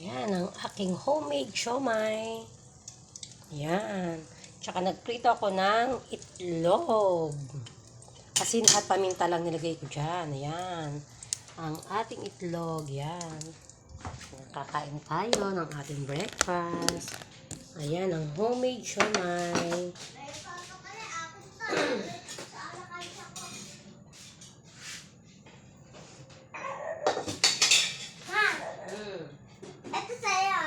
Ayan, ang aking homemade siomai. Ayan. Tsaka nagprito ako ng itlog. Asin at paminta lang nilagay ko dyan. Ayan. Ang ating itlog. Ayan. Kakain tayo ng ating breakfast. Ayan, ang homemade siomai. Ito sa'yo.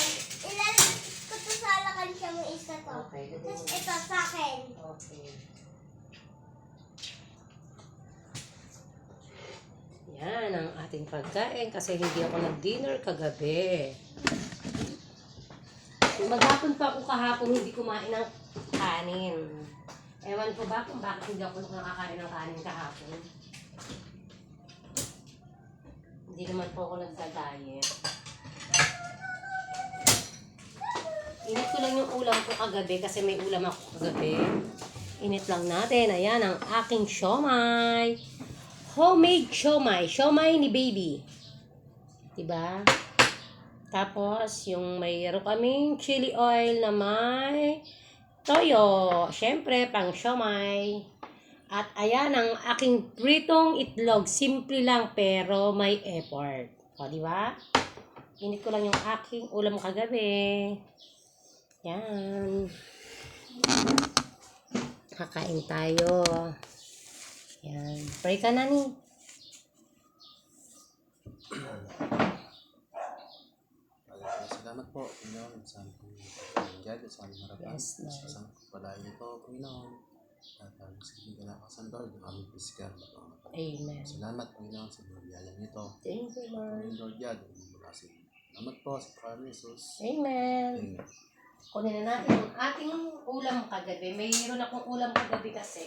Ilalagay ko to sa alakansya mo isa to. Okay. Tapos ito sa akin. Okay. Yan ang ating pagkain kasi hindi ako nag-dinner kagabi. Maghapon pa ako kahapon hindi kumain ng kanin. Ewan ko ba kung bakit hindi ako nakakain ng kanin kahapon. Hindi naman po ako nagda-diet. Init ko lang yung ulam ko kagabi kasi may ulam ako kagabi. Init lang natin. Ayan ang aking siomai. Homemade siomai. Siomai ni baby. Diba? Tapos, yung mayroon kaming chili oil na may toyo. Siyempre, pang siomai. At ayan ang aking pritong itlog. Simple lang pero may effort. O, diba? Init ko lang yung aking ulam kagabi. Yan. Kakain tayo. Yan. Pray ka na ni. Salamat po, Panginoon, sa aming God, sa aming harapan. Yes, Lord. Sa isang pagpalain nito, Panginoon. At sa hindi ka nakasan, Lord, yung aming physical. Amen. Salamat, Panginoon, sa mga biyayang ito. Thank you, Lord. Panginoon, Lord God, salamat po sa Panginoon Jesus. Amen. Amen. Kunin na natin ang ating ulam kagabi. Mayroon akong ulam kagabi kasi.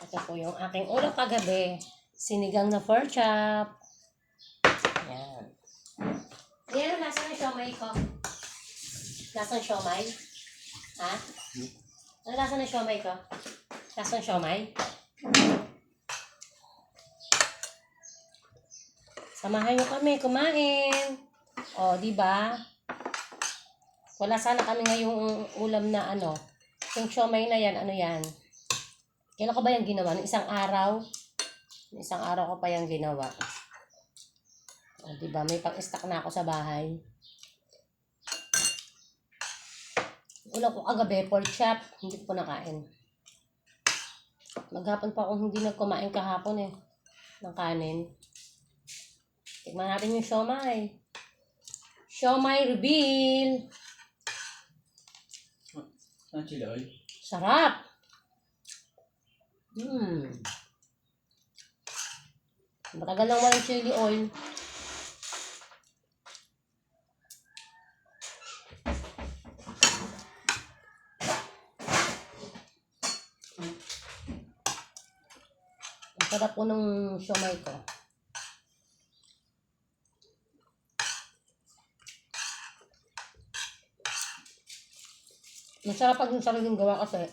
Ito po yung aking ulam kagabi. Sinigang na pork chop. Yan. Yan ang lasa ng siomai ko. Lasa ng siomai? Ha? Ano lasa ng siomai ko? Lasa ng siomai? Samahan nyo kami kumain. O, di ba? Wala sana kami ngayong ulam na ano. Yung siomai na yan, ano yan? Kailan ko ba yung ginawa? Nung isang araw? Nung isang araw ko pa yung ginawa. O, diba? May pang-stock na ako sa bahay. Ulam ko kagabi, pork chop. Hindi ko po nakain. Maghapon pa akong hindi nagkumain kahapon eh. Ng kanin. Tignan natin yung siomai. Siomai reveal. Ang chili oil? Sarap! Matagal lang walang chili oil. Ang sarap po ng siomai ko. Masarap pag yung sariling gawa kasi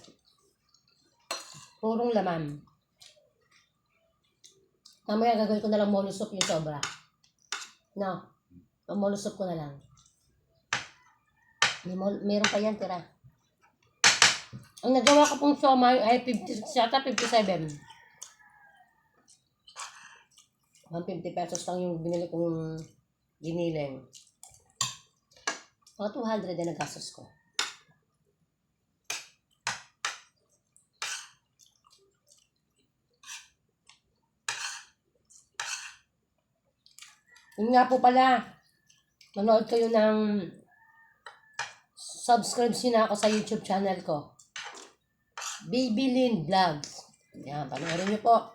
purong laman. Mamaya gagawin ko na lang molo soup yung sobra. No. Ang molo soup ko na lang. Meron pa yan, tira. Ang nagawa ko pong siomai ay 57. 150 pesos lang yung binili kong giniling. Mga 200 na nagastos ko. Yun nga po pala, manood kayo ng subscribe nyo na ako sa YouTube channel ko. Baby Lynn Vlogs. Yan, panoorin nyo po.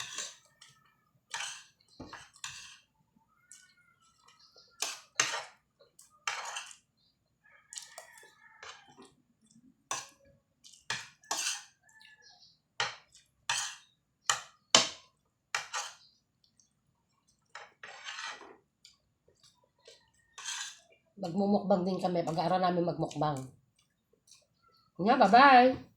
Magmumukbang din kami. Pag-aaral namin magmukbang. Nga, bye-bye!